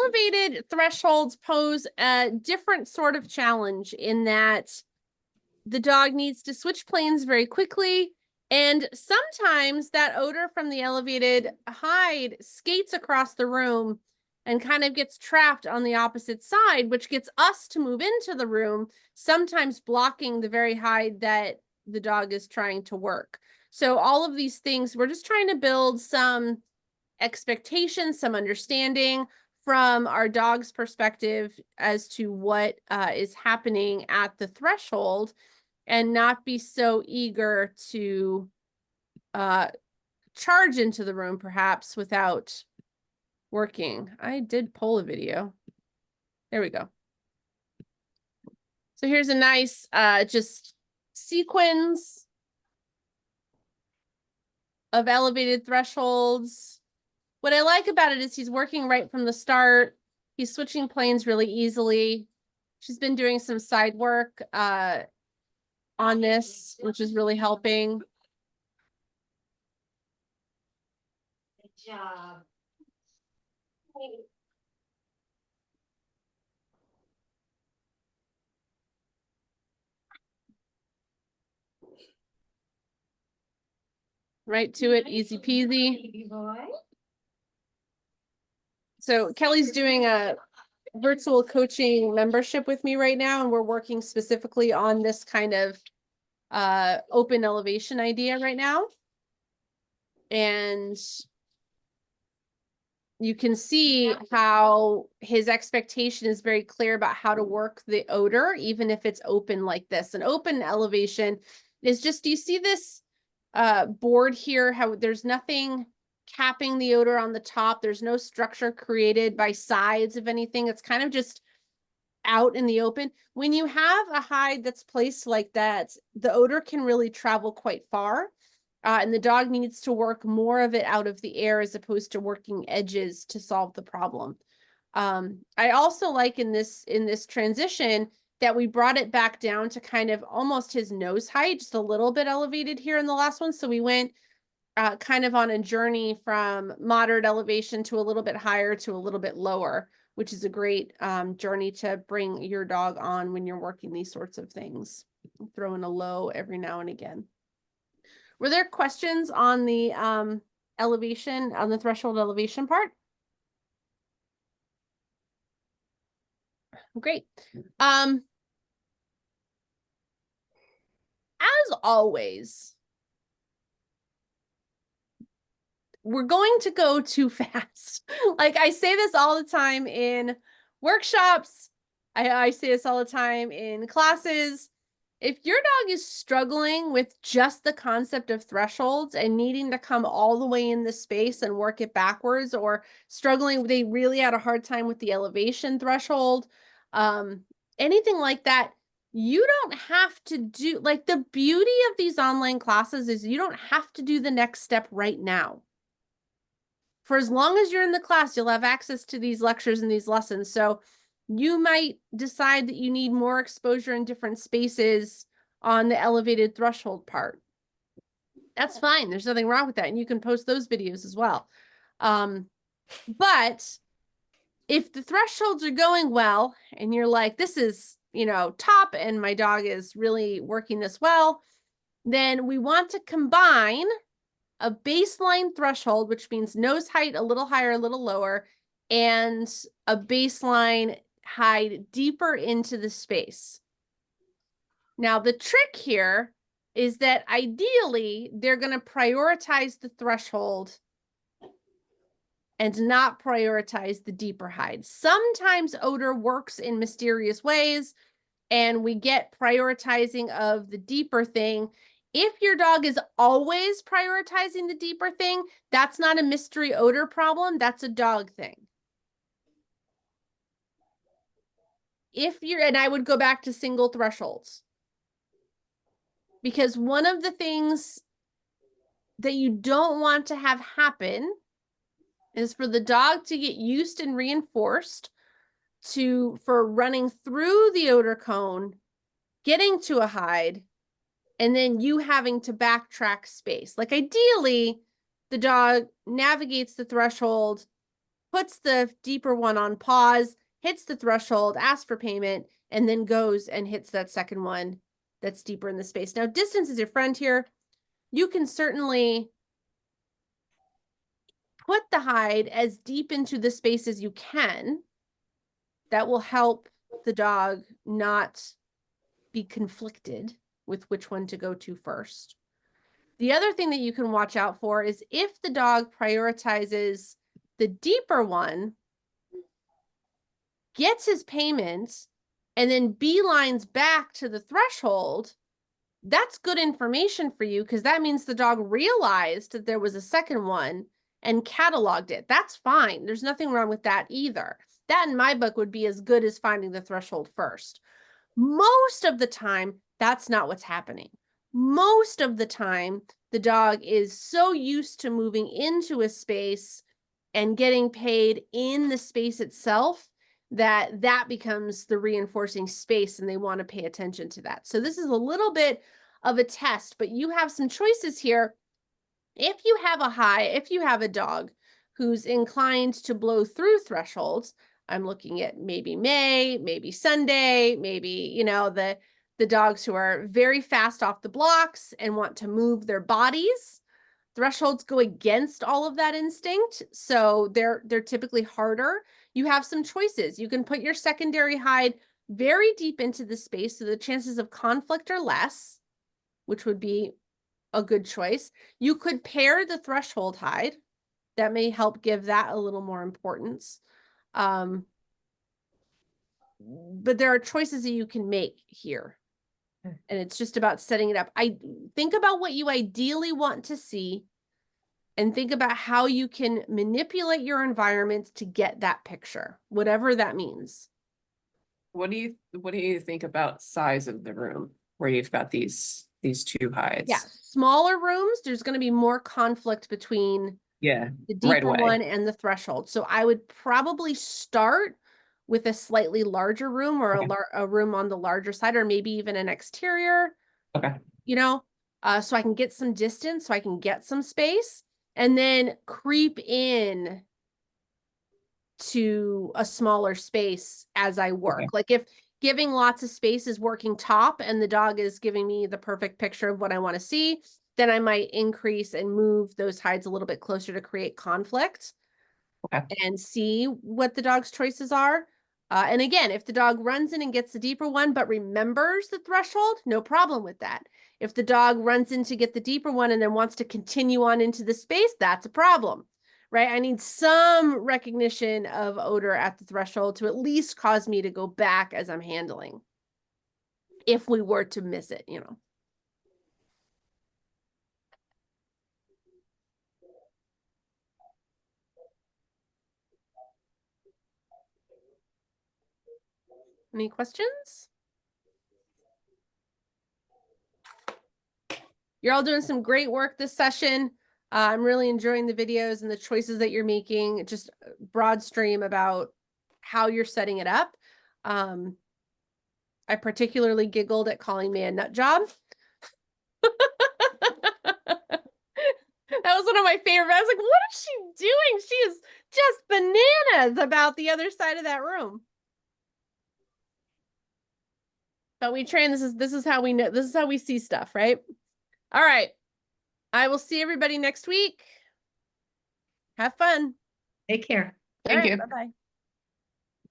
elevated thresholds pose a different sort of challenge in that the dog needs to switch planes very quickly. And sometimes that odor from the elevated hide skates across the room and kind of gets trapped on the opposite side, which gets us to move into the room, sometimes blocking the very hide that the dog is trying to work. So all of these things, we're just trying to build some expectations, some understanding from our dog's perspective as to what is happening at the threshold, and not be so eager to charge into the room perhaps without working. I did pull a video. There we go. So here's a nice just sequence of elevated thresholds. What I like about it is he's working right from the start. He's switching planes really easily. She's been doing some side work on this, which is really helping. Good job. Right to it, easy peasy. So Kelly's doing a virtual coaching membership with me right now, and we're working specifically on this kind of open elevation idea right now. And you can see how his expectation is very clear about how to work the odor, even if it's open like this. An open elevation is just, do you see this board here? How there's nothing capping the odor on the top. There's no structure created by sides of anything. It's kind of just out in the open. When you have a hide that's placed like that, the odor can really travel quite far. And the dog needs to work more of it out of the air as opposed to working edges to solve the problem. I also like in this transition that we brought it back down to kind of almost his nose height, just a little bit elevated here in the last one. So we went kind of on a journey from moderate elevation to a little bit higher to a little bit lower, which is a great journey to bring your dog on when you're working these sorts of things. Throw in a low every now and again. Were there questions on the elevation, on the threshold elevation part? Great. As always, we're going to go too fast. Like I say this all the time in workshops. I say this all the time in classes. If your dog is struggling with just the concept of thresholds and needing to come all the way in the space and work it backwards, or struggling, they really had a hard time with the elevation threshold, anything like that, you don't have to do, like, the beauty of these online classes is you don't have to do the next step right now. For as long as you're in the class, you'll have access to these lectures and these lessons. So you might decide that you need more exposure in different spaces on the elevated threshold part. That's fine. There's nothing wrong with that. And you can post those videos as well. But if the thresholds are going well and you're like, this is, you know, top and my dog is really working this well, then we want to combine a baseline threshold, which means nose height a little higher, a little lower, and a baseline hide deeper into the space. Now, the trick here is that ideally they're going to prioritize the threshold and not prioritize the deeper hide. Sometimes odor works in mysterious ways, and we get prioritizing of the deeper thing. If your dog is always prioritizing the deeper thing, that's not a mystery odor problem. That's a dog thing. If you're, and I would go back to single thresholds, because one of the things that you don't want to have happen is for the dog to get used and reinforced for running through the odor cone, getting to a hide, and then you having to backtrack space. Like ideally, the dog navigates the threshold, puts the deeper one on pause, hits the threshold, asks for payment, and then goes and hits that second one that's deeper in the space. Now, distance is your friend here. You can certainly put the hide as deep into the space as you can. That will help the dog not be conflicted with which one to go to first. The other thing that you can watch out for is if the dog prioritizes the deeper one, gets his payment, and then beelines back to the threshold, that's good information for you because that means the dog realized that there was a second one and cataloged it. That's fine. There's nothing wrong with that either. That in my book would be as good as finding the threshold first. Most of the time, that's not what's happening. Most of the time, the dog is so used to moving into a space and getting paid in the space itself that that becomes the reinforcing space, and they want to pay attention to that. So this is a little bit of a test, but you have some choices here. If you have a dog who's inclined to blow through thresholds, I'm looking at maybe May, maybe Sunday, maybe, you know, the dogs who are very fast off the blocks and want to move their bodies. Thresholds go against all of that instinct, so they're typically harder. You have some choices. You can put your secondary hide very deep into the space so the chances of conflict are less, which would be a good choice. You could pair the threshold hide. That may help give that a little more importance. But there are choices that you can make here. And it's just about setting it up. I think about what you ideally want to see and think about how you can manipulate your environment to get that picture, whatever that means. What do you think about size of the room where you've got these two hides? Yeah, smaller rooms, there's going to be more conflict between the right deeper away. one and the threshold. So I would probably start with a slightly larger room or a room on the larger side, or maybe even an exterior. Okay. You know, so I can get some distance, so I can get some space, and then creep in to a smaller space as I work. Okay. Like if giving lots of space is working top and the dog is giving me the perfect picture of what I want to see, then I might increase and move those hides a little bit closer to create conflict. Okay. And see what the dog's choices are. And again, if the dog runs in and gets the deeper one, but remembers the threshold, no problem with that. If the dog runs in to get the deeper one and then wants to continue on into the space, that's a problem, right? I need some recognition of odor at the threshold to at least cause me to go back as I'm handling, if we were to miss it, you know. Any questions? You're all doing some great work this session. I'm really enjoying the videos and the choices that you're making, just broad stream about how you're setting it up. I particularly giggled at calling me a nut job. That was one of my favorite. I was like, what is she doing? She is just bananas about the other side of that room. But we train, this is how we know, this is how we see stuff, right? All right. I will see everybody next week. Have fun. Take care. Thank you. Bye-bye.